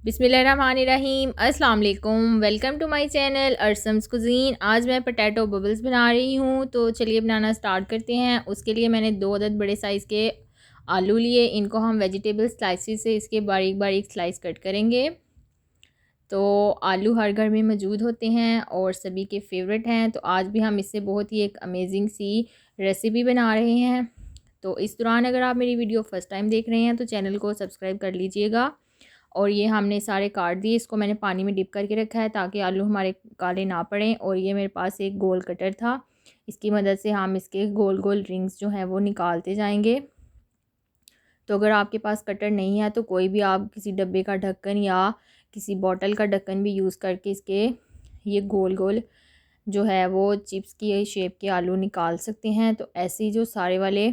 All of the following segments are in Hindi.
बिस्मिल्लाहिर्रहमानिर्रहीम। अस्सलाम वालेकुम। Welcome to my channel Arsam's Cuisine. आज मैं पोटैटो बबल्स बना रही हूँ, तो चलिए बनाना स्टार्ट करते हैं। उसके लिए मैंने 2 अदद बड़े साइज़ के आलू लिए। इनको हम वेजिटेबल स्लाइसिस से इसके बारीक बारीक स्लाइस कट करेंगे। तो आलू हर घर में मौजूद होते हैं और सभी के फेवरेट हैं, तो आज भी हम इससे बहुत ही एक अमेजिंग सी रेसिपी बना रहे हैं। तो इस दौरान अगर आप मेरी वीडियो फ़र्स्ट टाइम देख रहे हैं तो चैनल को सब्सक्राइब कर लीजिएगा। और ये हमने सारे काट दिए, इसको मैंने पानी में डिप करके रखा है ताकि आलू हमारे काले ना पड़ें। और ये मेरे पास एक गोल कटर था, इसकी मदद से हम इसके गोल गोल रिंग्स जो हैं वो निकालते जाएंगे। तो अगर आपके पास कटर नहीं है तो कोई भी आप किसी डब्बे का ढक्कन या किसी बॉटल का ढक्कन भी यूज़ करके इसके ये गोल गोल जो है वो चिप्स की शेप के आलू निकाल सकते हैं। तो ऐसे ही जो सारे वाले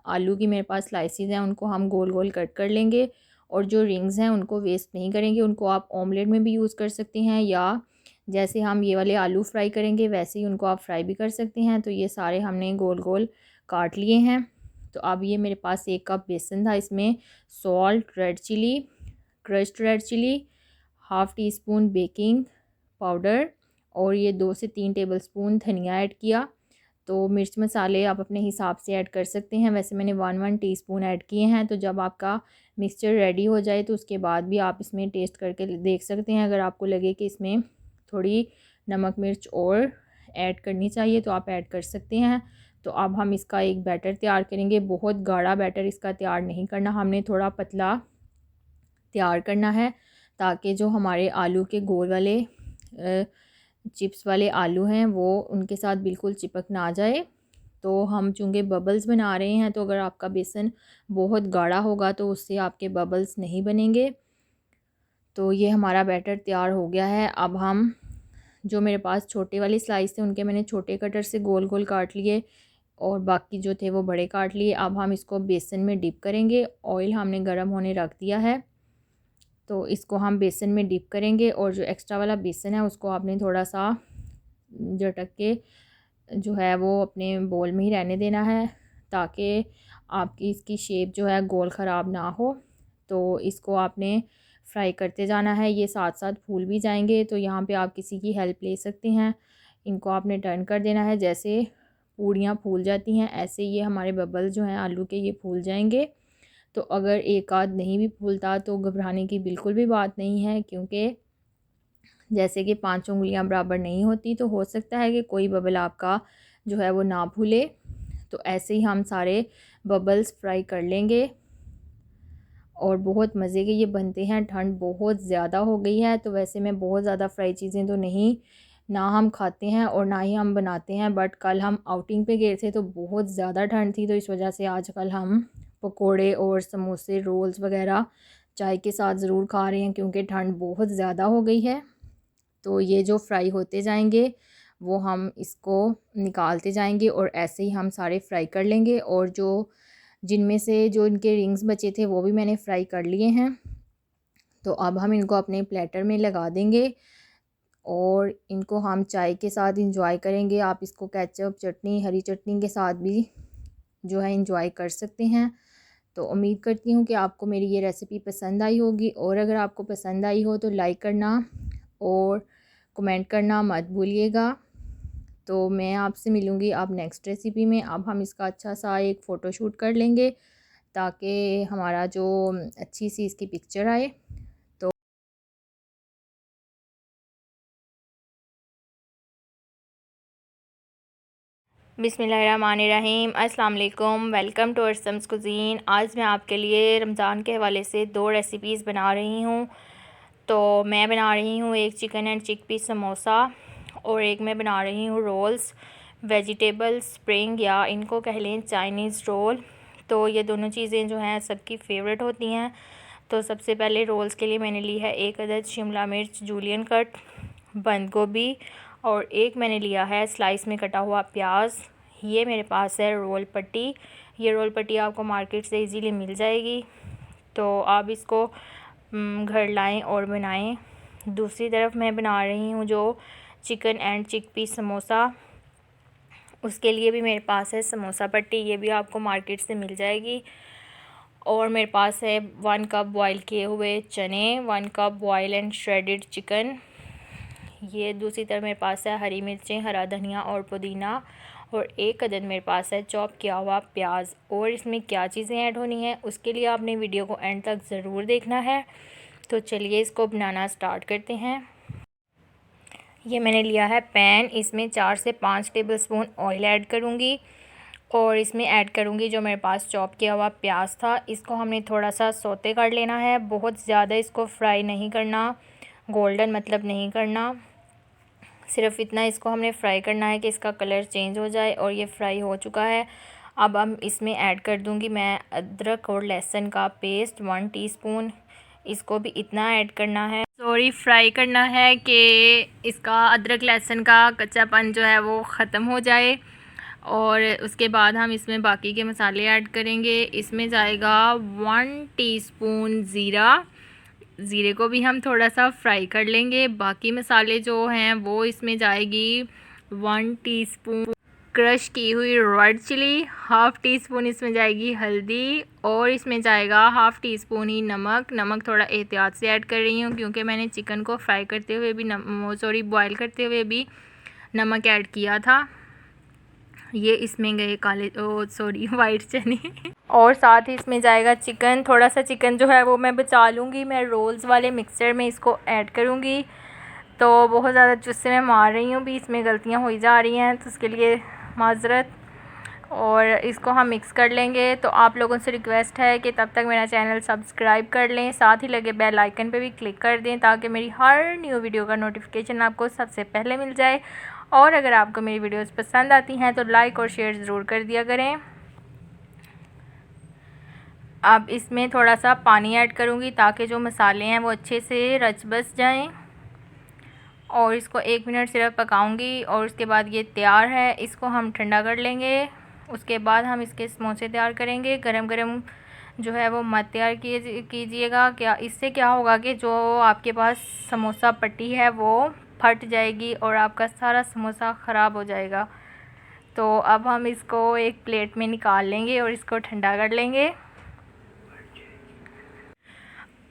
आलू की मेरे पास स्लाइसिस हैं उनको हम गोल गोल कट कर लेंगे। और जो रिंग्स हैं उनको वेस्ट नहीं करेंगे, उनको आप ऑमलेट में भी यूज़ कर सकते हैं या जैसे हम ये वाले आलू फ्राई करेंगे वैसे ही उनको आप फ्राई भी कर सकते हैं। तो ये सारे हमने गोल गोल काट लिए हैं। तो अब ये मेरे पास 1 कप बेसन था, इसमें salt, red chili, crushed red chili, half tea spoon baking powder और ये 2 से 3 टेबलस्पून धनिया ऐड किया। तो मिर्च मसाले आप अपने हिसाब से ऐड कर सकते हैं, वैसे मैंने 1 टीस्पून ऐड किए हैं। तो जब आपका मिक्सचर रेडी हो जाए तो उसके बाद भी आप इसमें टेस्ट करके देख सकते हैं। अगर आपको लगे कि इसमें थोड़ी नमक मिर्च और ऐड करनी चाहिए तो आप ऐड कर सकते हैं। तो अब हम इसका एक बैटर तैयार करेंगे। बहुत गाढ़ा बैटर इसका तैयार नहीं करना, हमने थोड़ा पतला तैयार करना है ताकि जो हमारे आलू के गोल वाले चिप्स वाले आलू हैं वो उनके साथ बिल्कुल चिपक ना जाए। तो हम चूँकि बबल्स बना रहे हैं तो अगर आपका बेसन बहुत गाढ़ा होगा तो उससे आपके बबल्स नहीं बनेंगे। तो ये हमारा बैटर तैयार हो गया है। अब हम जो मेरे पास छोटे वाले स्लाइस थे उनके मैंने छोटे कटर से गोल गोल काट लिए और बाकी जो थे वो बड़े काट लिए। अब हम इसको बेसन में डिप करेंगे। ऑयल हमने गर्म होने रख दिया है, तो इसको हम बेसन में डिप करेंगे। और जो एक्स्ट्रा वाला बेसन है उसको आपने थोड़ा सा झटक के जो है वो अपने बोल में ही रहने देना है ताकि आपकी इसकी शेप जो है गोल ख़राब ना हो। तो इसको आपने फ्राई करते जाना है, ये साथ साथ फूल भी जाएंगे। तो यहाँ पे आप किसी की हेल्प ले सकते हैं, इनको आपने टर्न कर देना है। जैसे पूड़ियाँ फूल जाती हैं ऐसे ये हमारे बबल जो हैं आलू के ये फूल जाएंगे। तो अगर एक आध नहीं भी फूलता तो घबराने की बिल्कुल भी बात नहीं है, क्योंकि जैसे कि 5 उंगलियां बराबर नहीं होती, तो हो सकता है कि कोई बबल आपका जो है वो ना फूले। तो ऐसे ही हम सारे बबल्स फ्राई कर लेंगे और बहुत मज़े के ये बनते हैं। ठंड बहुत ज़्यादा हो गई है तो वैसे मैं बहुत ज़्यादा फ्राई चीज़ें तो नहीं ना हम खाते हैं और ना ही हम बनाते हैं, बट कल हम आउटिंग पे गए थे तो बहुत ज़्यादा ठंड थी, तो इस वजह से आजकल हम पकोड़े और समोसे रोल्स वगैरह चाय के साथ ज़रूर खा रहे हैं क्योंकि ठंड बहुत ज़्यादा हो गई है। तो ये जो फ्राई होते जाएंगे वो हम इसको निकालते जाएंगे और ऐसे ही हम सारे फ्राई कर लेंगे। और जो जिनमें से जो इनके रिंग्स बचे थे वो भी मैंने फ्राई कर लिए हैं। तो अब हम इनको अपने प्लेटर में लगा देंगे और इनको हम चाय के साथ इंजॉय करेंगे। आप इसको केचप, चटनी, हरी चटनी के साथ भी जो है इंजॉय कर सकते हैं। तो उम्मीद करती हूँ कि आपको मेरी ये रेसिपी पसंद आई होगी, और अगर आपको पसंद आई हो तो लाइक करना और कमेंट करना मत भूलिएगा। तो मैं आपसे मिलूँगी अब नेक्स्ट रेसिपी में। अब हम इसका अच्छा सा एक फ़ोटोशूट कर लेंगे ताकि हमारा जो अच्छी सी इसकी पिक्चर आए। तो बिस्मिल्लाहिर्रहमानिर्रहीम। अस्सलाम वालेकुम। Welcome to Arsam's Cuisine. आज मैं आपके लिए रमज़ान के हवाले से 2 रेसिपीज़ बना रही हूँ। तो मैं बना रही हूँ एक चिकन एंड चिकपी समोसा और एक मैं बना रही हूँ रोल्स वेजिटेबल स्प्रिंग या इनको कह लें चाइनीज़ रोल। तो ये दोनों चीज़ें जो हैं सबकी फेवरेट होती हैं। तो सबसे पहले रोल्स के लिए मैंने ली है 1 अदद शिमला मिर्च जूलियन कट, बंद गोभी और एक मैंने लिया है स्लाइस में कटा हुआ प्याज। ये मेरे पास है रोल पट्टी। ये रोल पट्टी आपको मार्केट से इजीली मिल जाएगी, तो आप इसको घर लाएं और बनाएं। दूसरी तरफ मैं बना रही हूँ जो चिकन एंड चिकपी समोसा, उसके लिए भी मेरे पास है समोसा पट्टी, ये भी आपको मार्केट से मिल जाएगी। और मेरे पास है 1 कप बॉयल किए हुए चने, 1 cup boil and shredded chicken. ये दूसरी तरफ मेरे पास है हरी मिर्चें, हरा धनिया और पुदीना, और 1 अदद मेरे पास है चॉप किया हुआ प्याज। और इसमें क्या चीज़ें ऐड होनी है उसके लिए आपने वीडियो को एंड तक ज़रूर देखना है। तो चलिए इसको बनाना स्टार्ट करते हैं। ये मैंने लिया है पैन, इसमें 4 से 5 टेबलस्पून ऑयल ऐड करूँगी और इसमें ऐड करूँगी जो मेरे पास चॉप किया हुआ प्याज था। इसको हमने थोड़ा सा सौते कर लेना है, बहुत ज़्यादा इसको फ्राई नहीं करना, गोल्डन मतलब नहीं करना, सिर्फ इतना इसको हमने फ्राई करना है कि इसका कलर चेंज हो जाए। और ये फ्राई हो चुका है। अब हम इसमें ऐड कर दूँगी मैं अदरक और लहसुन का पेस्ट 1 टीस्पून। इसको भी इतना ऐड करना है, फ्राई करना है कि इसका अदरक लहसुन का कच्चापन जो है वो ख़त्म हो जाए। और उसके बाद हम इसमें बाकी के मसाले ऐड करेंगे। इसमें जाएगा 1 टीस्पून ज़ीरा, ज़ीरे को भी हम थोड़ा सा फ्राई कर लेंगे। बाकी मसाले जो हैं वो इसमें जाएगी 1 टीस्पून क्रश की हुई रेड चिली, 1/2 टीस्पून इसमें जाएगी हल्दी, और इसमें जाएगा 1/2 टीस्पून ही नमक। नमक थोड़ा एहतियात से ऐड कर रही हूँ क्योंकि मैंने चिकन को फ्राई करते हुए भी बॉयल करते हुए भी नमक ऐड किया था। ये इसमें गए वाइट चने और साथ ही इसमें जाएगा चिकन। थोड़ा सा चिकन जो है वो मैं बचा लूँगी, मैं रोल्स वाले मिक्सर में इसको ऐड करूँगी। तो बहुत ज़्यादा जुस्से में मार रही हूँ, भी इसमें गलतियाँ हो जा रही हैं तो उसके लिए माज़रत। और इसको हम मिक्स कर लेंगे। तो आप लोगों से रिक्वेस्ट है कि तब तक मेरा चैनल सब्सक्राइब कर लें, साथ ही लगे बेल आइकन पे भी क्लिक कर दें ताकि मेरी हर न्यू वीडियो का नोटिफिकेशन आपको सबसे पहले मिल जाए। और अगर आपको मेरी वीडियोस पसंद आती हैं तो लाइक और शेयर ज़रूर कर दिया करें। अब इसमें थोड़ा सा पानी ऐड करूँगी ताकि जो मसाले हैं वो अच्छे से रच बस जाएँ। और इसको 1 मिनट सिर्फ पकाऊंगी और उसके बाद ये तैयार है। इसको हम ठंडा कर लेंगे, उसके बाद हम इसके समोसे तैयार करेंगे। गरम गरम जो है वो मत तैयार कीजिएगा, क्या इससे क्या होगा कि जो आपके पास समोसा पट्टी है वो फट जाएगी और आपका सारा समोसा ख़राब हो जाएगा। तो अब हम इसको एक प्लेट में निकाल लेंगे और इसको ठंडा कर लेंगे।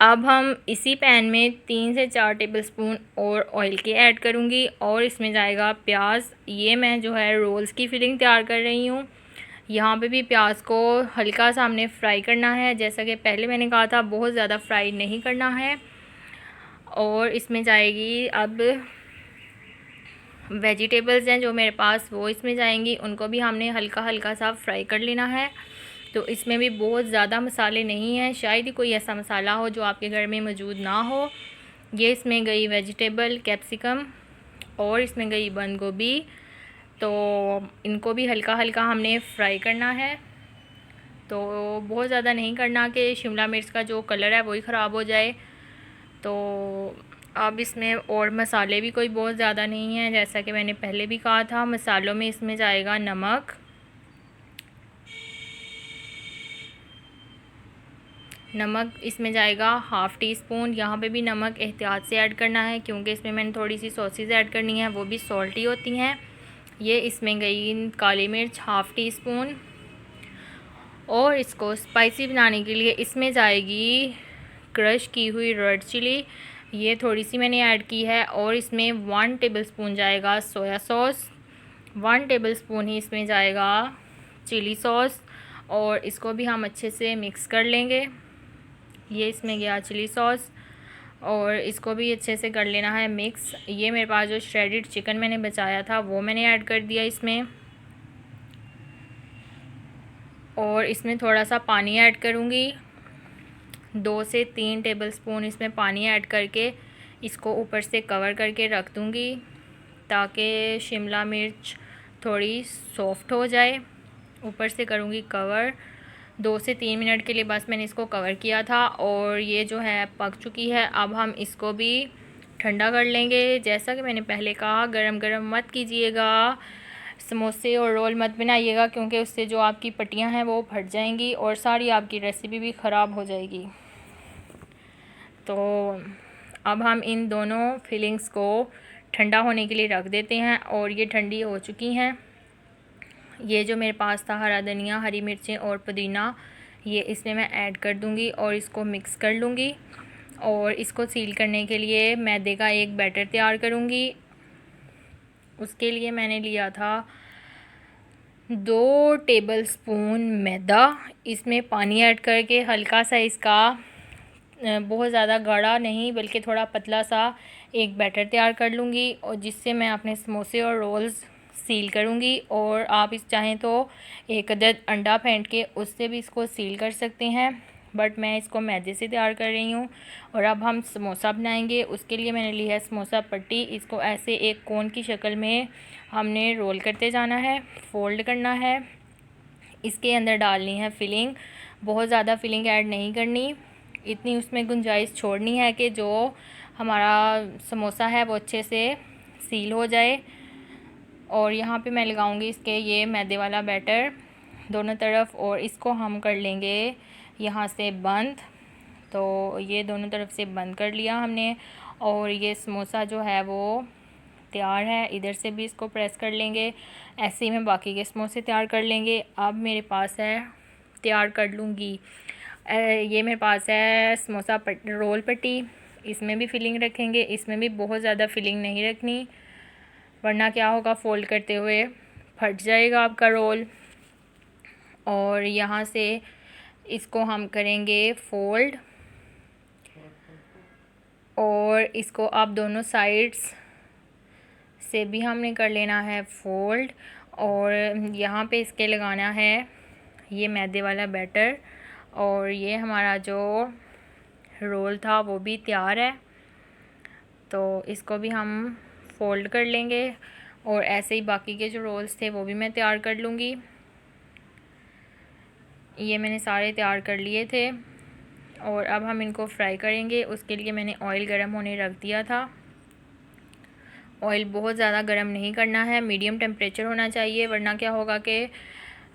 अब हम इसी पैन में 3 से 4 टेबलस्पून और ऑयल के ऐड करूँगी और इसमें जाएगा प्याज। ये मैं जो है रोल्स की फिलिंग तैयार कर रही हूँ। यहाँ पे भी प्याज को हल्का सा हमने फ्राई करना है, जैसा कि पहले मैंने कहा था बहुत ज़्यादा फ्राई नहीं करना है। और इसमें जाएगी अब वेजिटेबल्स हैं जो मेरे पास वो इसमें जाएंगी, उनको भी हमने हल्का हल्का सा फ्राई कर लेना है। तो इसमें भी बहुत ज़्यादा मसाले नहीं हैं, शायद ही कोई ऐसा मसाला हो जो आपके घर में मौजूद ना हो। ये इसमें गई वेजिटेबल कैप्सिकम और इसमें गई बंद गोभी। तो इनको भी हल्का हल्का हमने फ्राई करना है। तो बहुत ज़्यादा नहीं करना कि शिमला मिर्च का जो कलर है वही ख़राब हो जाए। तो अब इसमें और मसाले भी कोई बहुत ज़्यादा नहीं है, जैसा कि मैंने पहले भी कहा था। मसालों में इसमें जाएगा नमक इसमें जाएगा 1/2 टीस्पून। यहाँ पे भी नमक एहतियात से ऐड करना है क्योंकि इसमें मैंने थोड़ी सी सॉसेज ऐड करनी है, वो भी सॉल्टी होती हैं। ये इसमें गई काली मिर्च 1/2 टीस्पून। और इसको स्पाइसी बनाने के लिए इसमें जाएगी क्रश की हुई रेड चिली, ये थोड़ी सी मैंने ऐड की है। और इसमें 1 टेबलस्पून जाएगा सोया सॉस, 1 टेबलस्पून ही इसमें जाएगा चिली सॉस। और इसको भी हम अच्छे से मिक्स कर लेंगे। ये इसमें गया चिली सॉस और इसको भी अच्छे से कर लेना है मिक्स। ये मेरे पास जो श्रेडेड चिकन मैंने बचाया था वो मैंने ऐड कर दिया इसमें। और इसमें थोड़ा सा पानी ऐड करूँगी, 2 से 3 टेबलस्पून इसमें पानी ऐड करके इसको ऊपर से कवर करके रख दूँगी ताकि शिमला मिर्च थोड़ी सॉफ्ट हो जाए। ऊपर से करूँगी कवर 2 से 3 मिनट के लिए, बस मैंने इसको कवर किया था। और ये जो है पक चुकी है। अब हम इसको भी ठंडा कर लेंगे। जैसा कि मैंने पहले कहा, गरम गरम मत कीजिएगा, समोसे और रोल मत बनाइएगा क्योंकि उससे जो आपकी पट्टियाँ हैं वो फट जाएंगी और सारी आपकी रेसिपी भी ख़राब हो जाएगी। तो अब हम इन दोनों फिलिंग्स को ठंडा होने के लिए रख देते हैं और ये ठंडी हो चुकी हैं। ये जो मेरे पास था हरा धनिया, हरी मिर्चें और पुदीना, ये इसमें मैं ऐड कर दूँगी और इसको मिक्स कर लूँगी। और इसको सील करने के लिए मैदे का एक बैटर तैयार करूँगी। उसके लिए मैंने लिया था 2 टेबलस्पून मैदा। इसमें पानी ऐड करके हल्का सा इसका बहुत ज़्यादा गाढ़ा नहीं बल्कि थोड़ा पतला सा एक बैटर तैयार कर लूँगी, और जिससे मैं अपने समोसे और रोल्स सील करूँगी। और आप इस चाहें तो एक अदद अंडा फेंट के उससे भी इसको सील कर सकते हैं, बट मैं इसको मैदे से तैयार कर रही हूँ। और अब हम समोसा बनाएंगे। उसके लिए मैंने ली है समोसा पट्टी। इसको ऐसे एक कोन की शक्ल में हमने रोल करते जाना है, फ़ोल्ड करना है। इसके अंदर डालनी है फिलिंग। बहुत ज़्यादा फिलिंग ऐड नहीं करनी, इतनी उसमें गुंजाइश छोड़नी है कि जो हमारा समोसा है वो अच्छे से सील हो जाए। और यहाँ पे मैं लगाऊंगी इसके ये मैदे वाला बैटर दोनों तरफ, और इसको हम कर लेंगे यहाँ से बंद। तो ये दोनों तरफ से बंद कर लिया हमने, और ये समोसा जो है वो तैयार है। इधर से भी इसको प्रेस कर लेंगे। ऐसे ही मैं बाकी के समोसे तैयार कर लेंगे। अब मेरे पास है, तैयार कर लूँगी, ये मेरे पास है समोसा रोल पट्टी। इसमें भी फिलिंग रखेंगे। इसमें भी बहुत ज़्यादा फिलिंग नहीं रखनी, वरना क्या होगा, फ़ोल्ड करते हुए फट जाएगा आपका रोल। और यहाँ से इसको हम करेंगे फ़ोल्ड, और इसको आप दोनों साइड्स से भी हमने कर लेना है फ़ोल्ड। और यहाँ पे इसके लगाना है ये मैदे वाला बैटर। और ये हमारा जो रोल था वो भी तैयार है, तो इसको भी हम फ़ोल्ड कर लेंगे। और ऐसे ही बाकी के जो रोल्स थे वो भी मैं तैयार कर लूँगी। ये मैंने सारे तैयार कर लिए थे, और अब हम इनको फ्राई करेंगे। उसके लिए मैंने ऑयल गर्म होने रख दिया था। ऑयल बहुत ज़्यादा गर्म नहीं करना है, मीडियम टेम्परेचर होना चाहिए, वरना क्या होगा कि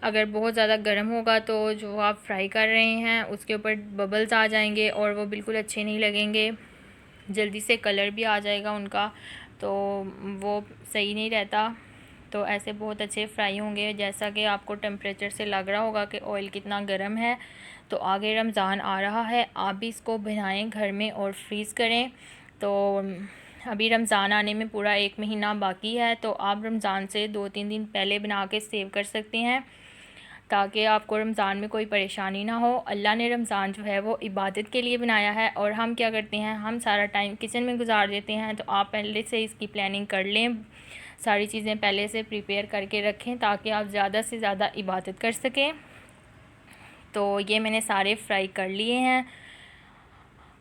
अगर बहुत ज़्यादा गर्म होगा तो जो आप फ्राई कर रहे हैं उसके ऊपर बबल्स आ जाएंगे और वो बिल्कुल अच्छे नहीं लगेंगे। जल्दी से कलर भी आ जाएगा उनका, तो वो सही नहीं रहता। तो ऐसे बहुत अच्छे फ्राई होंगे, जैसा कि आपको टेम्परेचर से लग रहा होगा कि ऑयल कितना गर्म है। तो आगे रमज़ान आ रहा है, आप भी इसको बनाएं घर में और फ्रीज़ करें। तो अभी रमज़ान आने में पूरा 1 महीना बाकी है, तो आप रमज़ान से 2-3 दिन पहले बना के सेव कर सकते हैं, ताकि आपको रमज़ान में कोई परेशानी ना हो। अल्लाह ने रमज़ान जो है वो इबादत के लिए बनाया है, और हम क्या करते हैं, हम सारा टाइम किचन में गुजार देते हैं। तो आप पहले से इसकी प्लानिंग कर लें, सारी चीज़ें पहले से प्रिपेयर करके रखें, ताकि आप ज़्यादा से ज़्यादा इबादत कर सकें। तो ये मैंने सारे फ्राई कर लिए हैं।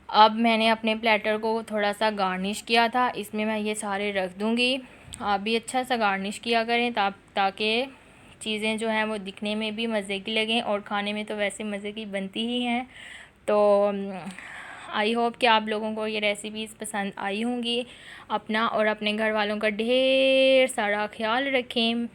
अब मैंने अपने प्लेटर को थोड़ा सा गार्निश किया था, इसमें मैं ये सारे रख दूँगी। आप भी अच्छा सा गार्निश किया करें, ताकि चीज़ें जो हैं वो दिखने में भी मज़े की लगें, और खाने में तो वैसे मज़े की बनती ही हैं। तो आई होप कि आप लोगों को ये रेसिपीज़ पसंद आई होंगी। अपना और अपने घर वालों का ढेर सारा ख्याल रखें।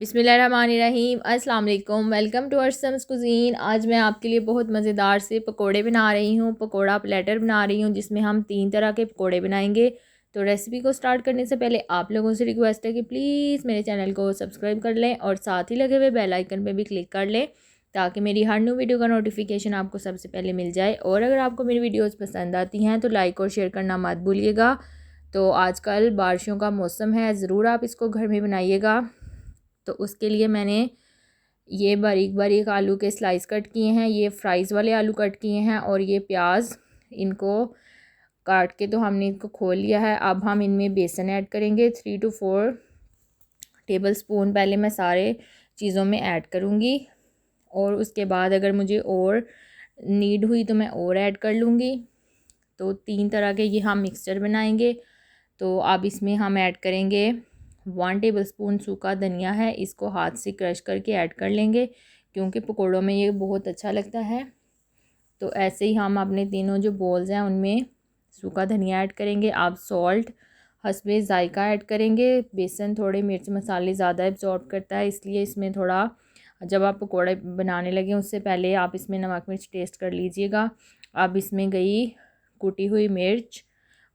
बिस्मिल्लाहिर्रहमानिर्रहीम, अस्सलाम वालेकुम, वेलकम टू अर्सम्स कुज़ीन। आज मैं आपके लिए बहुत मज़ेदार से पकोड़े बना रही हूँ, पकोड़ा प्लेटर बना रही हूँ, जिसमें हम 3 तरह के पकोड़े बनाएंगे। तो रेसिपी को स्टार्ट करने से पहले आप लोगों से रिक्वेस्ट है कि प्लीज़ मेरे चैनल को सब्सक्राइब कर लें, और साथ ही लगे हुए बेल आइकन पर भी क्लिक कर लें, ताकि मेरी हर न्यू वीडियो का नोटिफिकेशन आपको सबसे पहले मिल जाए। और अगर आपको मेरी वीडियोज़ पसंद आती हैं तो लाइक और शेयर करना मत भूलिएगा। तो आजकल बारिशों का मौसम है, ज़रूर आप इसको घर में बनाइएगा। तो उसके लिए मैंने ये बारीक बारीक आलू के स्लाइस कट किए हैं, ये फ्राइज़ वाले आलू कट किए हैं, और ये प्याज, इनको काट के तो हमने इनको खोल लिया है। अब हम इनमें बेसन ऐड करेंगे 3 to 4 टेबलस्पून। पहले मैं सारे चीज़ों में ऐड करूँगी, और उसके बाद अगर मुझे और नीड हुई तो मैं और ऐड कर लूँगी। तो 3 तरह के ये हम मिक्सचर बनाएंगे। तो अब इसमें हम ऐड करेंगे 1 टेबलस्पून सूखा धनिया है, इसको हाथ से क्रश करके ऐड कर लेंगे, क्योंकि पकौड़ों में ये बहुत अच्छा लगता है। तो ऐसे ही हम अपने तीनों जो बॉल्स हैं उनमें सूखा धनिया ऐड करेंगे। आप सॉल्ट हस्बे ज़ायका ऐड करेंगे। बेसन थोड़े मिर्च मसाले ज़्यादा एब्जॉर्ब करता है, इसलिए इसमें थोड़ा, जब आप पकौड़े बनाने लगें उससे पहले आप इसमें नमक मिर्च टेस्ट कर लीजिएगा। अब इसमें गई कुटी हुई मिर्च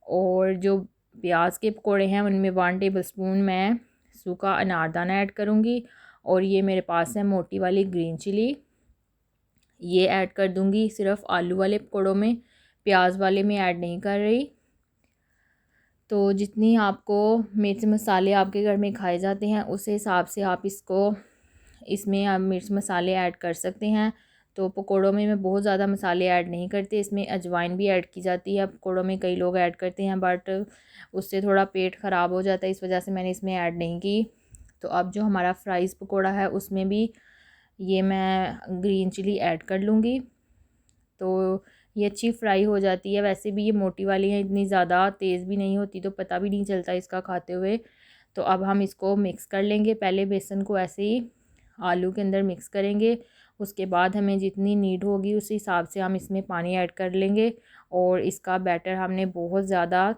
और जो प्याज के पकोड़े हैं उनमें 1 टेबलस्पून मैं सूखा अनारदाना ऐड करूँगी। और ये मेरे पास है मोटी वाली ग्रीन चिली, ये ऐड कर दूँगी सिर्फ आलू वाले पकोड़ों में, प्याज वाले में ऐड नहीं कर रही। तो जितनी आपको मिर्च मसाले आपके घर में खाए जाते हैं उस हिसाब से आप इसमें आप मिर्च मसाले ऐड कर सकते हैं। तो पकोड़ों में मैं बहुत ज़्यादा मसाले ऐड नहीं करती, इसमें अजवाइन भी ऐड की जाती है पकोड़ों में, कई लोग ऐड करते हैं बट उससे थोड़ा पेट ख़राब हो जाता है, इस वजह से मैंने इसमें ऐड नहीं की। तो अब जो हमारा फ्राइज़ पकोड़ा है उसमें भी ये मैं ग्रीन चिली ऐड कर लूँगी। तो ये अच्छी फ्राई हो जाती है। वैसे भी ये मोटी वाली है, इतनी ज़्यादा तेज़ भी नहीं होती, तो पता भी नहीं चलता इसका खाते हुए। तो अब हम इसको मिक्स कर लेंगे। पहले बेसन को ऐसे ही आलू के अंदर मिक्स करेंगे, उसके बाद हमें जितनी नीड होगी उस हिसाब से हम इसमें पानी ऐड कर लेंगे। और इसका बैटर हमने बहुत ज़्यादा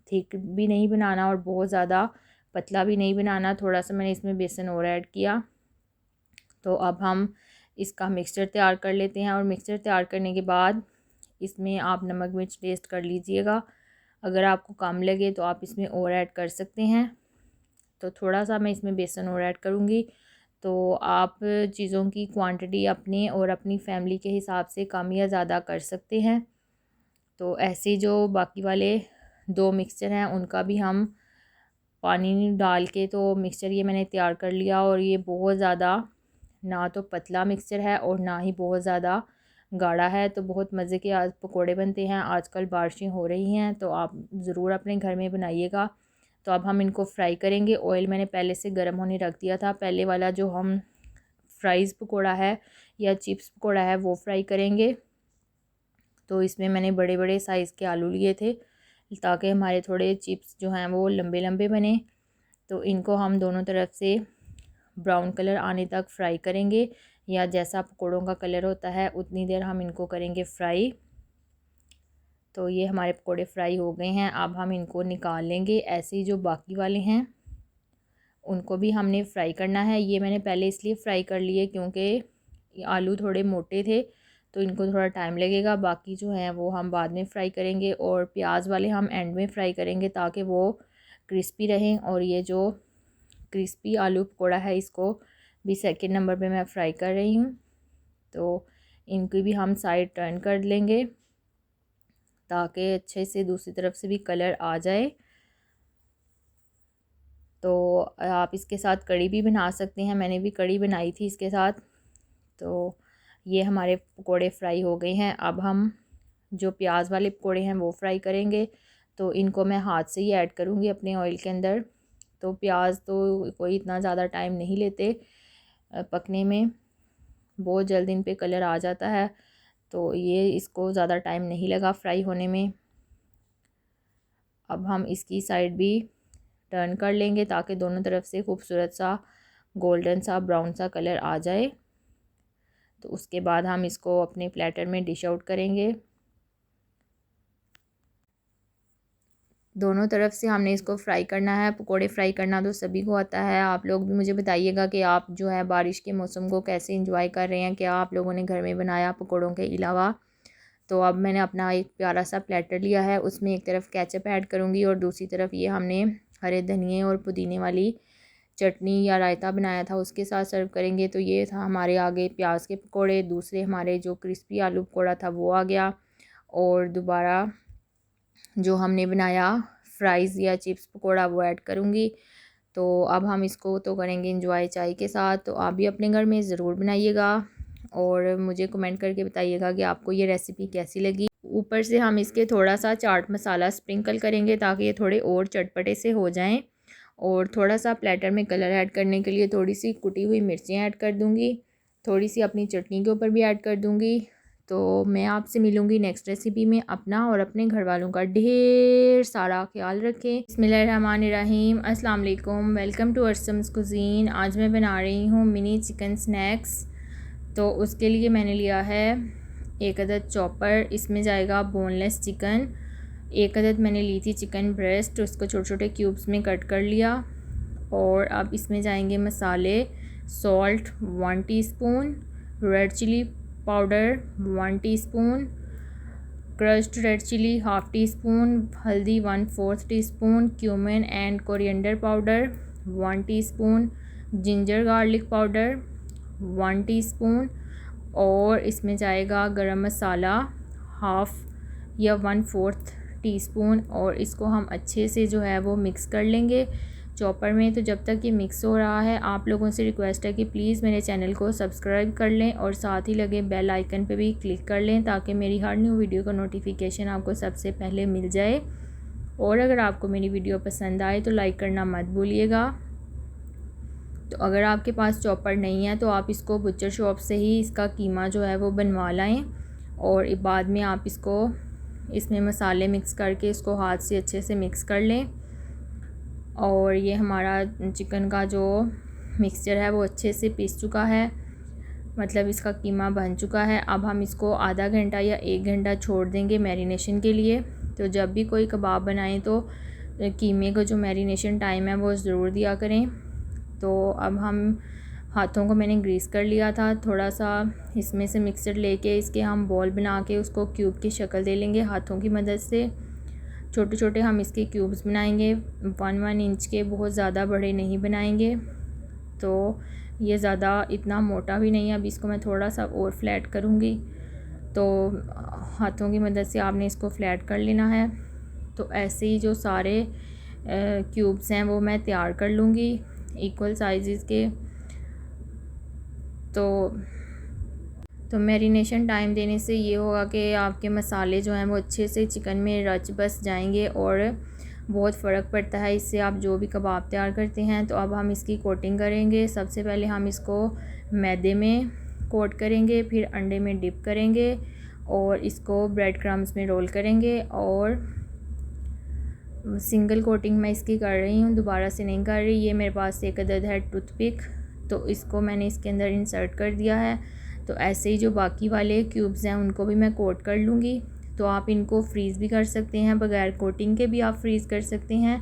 थिक भी नहीं बनाना और बहुत ज़्यादा पतला भी नहीं बनाना, थोड़ा सा मैंने इसमें बेसन और ऐड किया। तो अब हम इसका मिक्सचर तैयार कर लेते हैं। और मिक्सचर तैयार करने के बाद इसमें आप नमक मिर्च टेस्ट कर लीजिएगा, अगर आपको कम लगे तो आप इसमें और ऐड कर सकते हैं। तो थोड़ा सा मैं इसमें बेसन और ऐड करूँगी। तो आप चीज़ों की क्वांटिटी अपने और अपनी फैमिली के हिसाब से कम या ज़्यादा कर सकते हैं। तो ऐसे जो बाकी वाले 2 मिक्सचर हैं उनका भी हम पानी डाल के तो मिक्सचर ये मैंने तैयार कर लिया। और ये बहुत ज़्यादा ना तो पतला मिक्सचर है और ना ही बहुत ज़्यादा गाढ़ा है। तो बहुत मज़े के आज पकोड़े बनते हैं। आजकल बारिशें हो रही हैं तो आप ज़रूर अपने घर में बनाइएगा। तो अब हम इनको फ्राई करेंगे। ऑयल मैंने पहले से गर्म होने रख दिया था। पहले वाला जो हम फ्राइज़ पकोड़ा है या चिप्स पकोड़ा है वो फ्राई करेंगे। तो इसमें मैंने बड़े बड़े साइज़ के आलू लिए थे ताकि हमारे थोड़े चिप्स जो हैं वो लंबे लंबे बने। तो इनको हम दोनों तरफ से ब्राउन कलर आने तक फ्राई करेंगे, या जैसा पकोड़ों का कलर होता है उतनी देर हम इनको करेंगे फ्राई। तो ये हमारे पकोड़े फ्राई हो गए हैं, अब हम इनको निकाल लेंगे। ऐसे ही जो बाकी वाले हैं उनको भी हमने फ्राई करना है। ये मैंने पहले इसलिए फ्राई कर लिए क्योंकि आलू थोड़े मोटे थे तो इनको थोड़ा टाइम लगेगा, बाकी जो हैं वो हम बाद में फ्राई करेंगे। और प्याज वाले हम एंड में फ्राई करेंगे ताकि वो क्रिस्पी रहें। और ये जो क्रिस्पी आलू पकोड़ा है इसको भी सेकंड नंबर पे मैं फ्राई कर रही हूँ। तो इनकी भी हम साइड टर्न कर लेंगे ताकि अच्छे से दूसरी तरफ से भी कलर आ जाए। तो आप इसके साथ कड़ी भी बना सकते हैं, मैंने भी कड़ी बनाई थी इसके साथ। तो ये हमारे पकोड़े फ्राई हो गए हैं। अब हम जो प्याज वाले पकोड़े हैं वो फ्राई करेंगे। तो इनको मैं हाथ से ही ऐड करूँगी अपने ऑयल के अंदर। तो प्याज तो कोई इतना ज़्यादा टाइम नहीं लेते पकने में, बहुत जल्द इन पे कलर आ जाता है। तो ये इसको ज़्यादा टाइम नहीं लगा फ्राई होने में। अब हम इसकी साइड भी टर्न कर लेंगे ताकि दोनों तरफ से खूबसूरत सा गोल्डन सा ब्राउन सा कलर आ जाए। तो उसके बाद हम इसको अपने प्लेटर में डिश आउट करेंगे। दोनों तरफ से हमने इसको फ्राई करना है। पकोड़े फ्राई करना तो सभी को आता है। आप लोग भी मुझे बताइएगा कि आप जो है बारिश के मौसम को कैसे एंजॉय कर रहे हैं, क्या आप लोगों ने घर में बनाया पकोड़ों के अलावा। तो अब मैंने अपना एक प्यारा सा प्लेटर लिया है, उसमें एक तरफ केचप ऐड करूँगी और दूसरी तरफ ये हमने हरे धनिए और पुदीने वाली चटनी या रायता बनाया था उसके साथ सर्व करेंगे। तो ये था हमारे आगे प्याज के पकोड़े। दूसरे हमारे जो क्रिस्पी आलू पकोड़ा था वो आ गया। और दोबारा जो हमने बनाया फ्राइज़ या चिप्स पकोड़ा वो ऐड करूँगी। तो अब हम इसको तो करेंगे इंजॉय चाय के साथ। तो आप भी अपने घर में ज़रूर बनाइएगा और मुझे कमेंट करके बताइएगा कि आपको ये रेसिपी कैसी लगी। ऊपर से हम इसके थोड़ा सा चाट मसाला स्प्रिंकल करेंगे ताकि ये थोड़े और चटपटे से हो जाएं। और थोड़ा सा प्लेटर में कलर ऐड करने के लिए थोड़ी सी कुटी हुई मिर्चें ऐड कर दूँगी, थोड़ी सी अपनी चटनी के ऊपर भी ऐड कर दूँगी। तो मैं आपसे मिलूँगी नेक्स्ट रेसिपी में। अपना और अपने घर वालों का ढेर सारा ख्याल रखें। बिस्मिल्लाहिर्रहमानिर्रहीम, अस्सलाम वालेकुम, वेलकम टू अर्सम्स कुज़ीन। आज मैं बना रही हूँ मिनी चिकन स्नैक्स। तो उसके लिए मैंने लिया है 1 अदद चॉपर, इसमें जाएगा बोनलेस चिकन। 1 अदद मैंने ली थी चिकन ब्रेस्ट, उसको छोटे छोटे क्यूब्स में कट कर लिया। और अब इसमें जाएंगे मसाले, salt 1 teaspoon, red chili powder 1 teaspoon, crushed red chili half tea spoon, हल्दी 1/4 teaspoon, cumin and coriander powder 1 teaspoon, ginger garlic powder 1 teaspoon, और इसमें जाएगा गरम मसाला हाफ़ या 1/4 टीस्पून, और इसको हम अच्छे से जो है वो मिक्स कर लेंगे चॉपर में। तो जब तक ये मिक्स हो रहा है, आप लोगों से रिक्वेस्ट है कि प्लीज़ मेरे चैनल को सब्सक्राइब कर लें और साथ ही लगे बेल आइकन पे भी क्लिक कर लें ताकि मेरी हर न्यू वीडियो का नोटिफिकेशन आपको सबसे पहले मिल जाए। और अगर आपको मेरी वीडियो पसंद आए तो लाइक करना मत भूलिएगा। तो अगर आपके पास चॉपर नहीं है तो आप इसको बुचर शॉप से ही इसका कीमा जो है वो बनवा लाएँ, और बाद में आप इसको इसमें मसाले मिक्स करके इसको हाथ से अच्छे से मिक्स कर लें। और ये हमारा चिकन का जो मिक्सचर है वो अच्छे से पीस चुका है, मतलब इसका कीमा बन चुका है। अब हम इसको आधा घंटा या 1 घंटा छोड़ देंगे मैरिनेशन के लिए। तो जब भी कोई कबाब बनाएं तो कीमे को जो मैरिनेशन टाइम है वो ज़रूर दिया करें। तो अब हम हाथों को मैंने ग्रीस कर लिया था, थोड़ा सा इसमें से मिक्सचर लेके इसके हम बॉल बना के उसको क्यूब की शक्ल दे लेंगे हाथों की मदद से। छोटे छोटे हम इसके क्यूब्स बनाएंगे 1 इंच के, बहुत ज़्यादा बड़े नहीं बनाएंगे। तो ये ज़्यादा इतना मोटा भी नहीं है। अब इसको मैं थोड़ा सा और फ्लैट करूँगी, तो हाथों की मदद से आपने इसको फ्लैट कर लेना है। तो ऐसे ही जो सारे क्यूब्स हैं वो मैं तैयार कर लूँगी इक्वल साइज़ के। तो मैरिनेशन टाइम देने से ये होगा कि आपके मसाले जो हैं वो अच्छे से चिकन में रच बस जाएंगे और बहुत फ़र्क पड़ता है इससे आप जो भी कबाब तैयार करते हैं। तो अब हम इसकी कोटिंग करेंगे। सबसे पहले हम इसको मैदे में कोट करेंगे, फिर अंडे में डिप करेंगे और इसको ब्रेड क्रम्स में रोल करेंगे। और सिंगल कोटिंग मैं इसकी कर रही हूँ, दोबारा से नहीं कर रही। ये मेरे पास एक अदद है टूथपिक, तो इसको मैंने इसके अंदर इंसर्ट कर दिया है। तो ऐसे ही जो बाकी वाले क्यूब्स हैं उनको भी मैं कोट कर लूँगी। तो आप इनको फ्रीज़ भी कर सकते हैं, बग़ैर कोटिंग के भी आप फ्रीज़ कर सकते हैं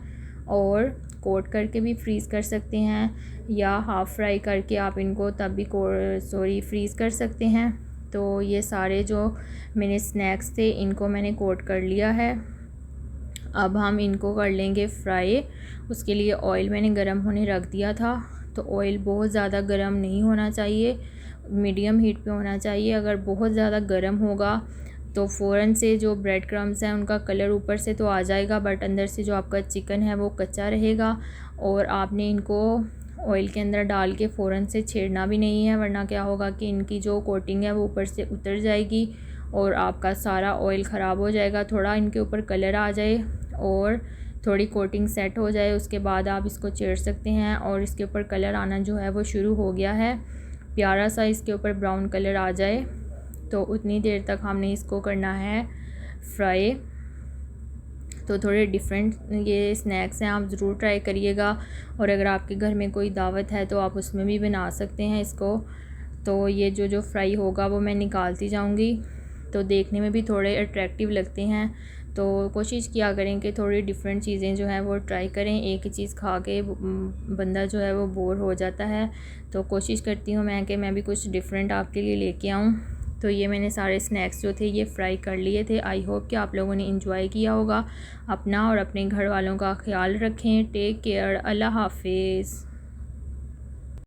और कोट करके भी फ्रीज़ कर सकते हैं, या हाफ़ फ्राई करके आप इनको तब भी फ्रीज़ कर सकते हैं। तो ये सारे जो मेरे स्नैक्स थे इनको मैंने कोट कर लिया है। अब हम इनको कर लेंगे फ्राई। उसके लिए ऑयल मैंने गरम होने रख दिया था। तो ऑयल बहुत ज़्यादा गरम नहीं होना चाहिए, मीडियम हीट पे होना चाहिए। अगर बहुत ज़्यादा गर्म होगा तो फ़ौरन से जो ब्रेड क्रम्स हैं उनका कलर ऊपर से तो आ जाएगा, बट अंदर से जो आपका चिकन है वो कच्चा रहेगा। और आपने इनको ऑयल के अंदर डाल के फ़ौरन से छेड़ना भी नहीं है, वरना क्या होगा कि इनकी जो कोटिंग है वो ऊपर से उतर जाएगी और आपका सारा ऑयल ख़राब हो जाएगा। थोड़ा इनके ऊपर कलर आ जाए और थोड़ी कोटिंग सेट हो जाए, उसके बाद आप इसको छेड़ सकते हैं। और इसके ऊपर कलर आना जो है वो शुरू हो गया है, प्यारा सा इसके ऊपर ब्राउन कलर आ जाए तो उतनी देर तक हमने इसको करना है फ्राई। तो थोड़े डिफरेंट ये स्नैक्स हैं, आप ज़रूर ट्राई करिएगा। और अगर आपके घर में कोई दावत है तो आप उसमें भी बना सकते हैं इसको। तो ये जो फ्राई होगा वो मैं निकालती जाऊंगी, तो देखने में भी थोड़े अट्रैक्टिव लगते हैं। तो कोशिश किया करें कि थोड़ी डिफरेंट चीज़ें जो हैं वो ट्राई करें। एक ही चीज़ खा के बंदा जो है वो बोर हो जाता है। तो कोशिश करती हूँ मैं कि मैं भी कुछ डिफरेंट आपके लिए लेके आऊँ। तो ये मैंने सारे स्नैक्स जो थे ये फ्राई कर लिए थे। आई होप कि आप लोगों ने इंजॉय किया होगा। अपना और अपने घर वालों का ख्याल रखें। Take care. अल्लाह हाफिज़।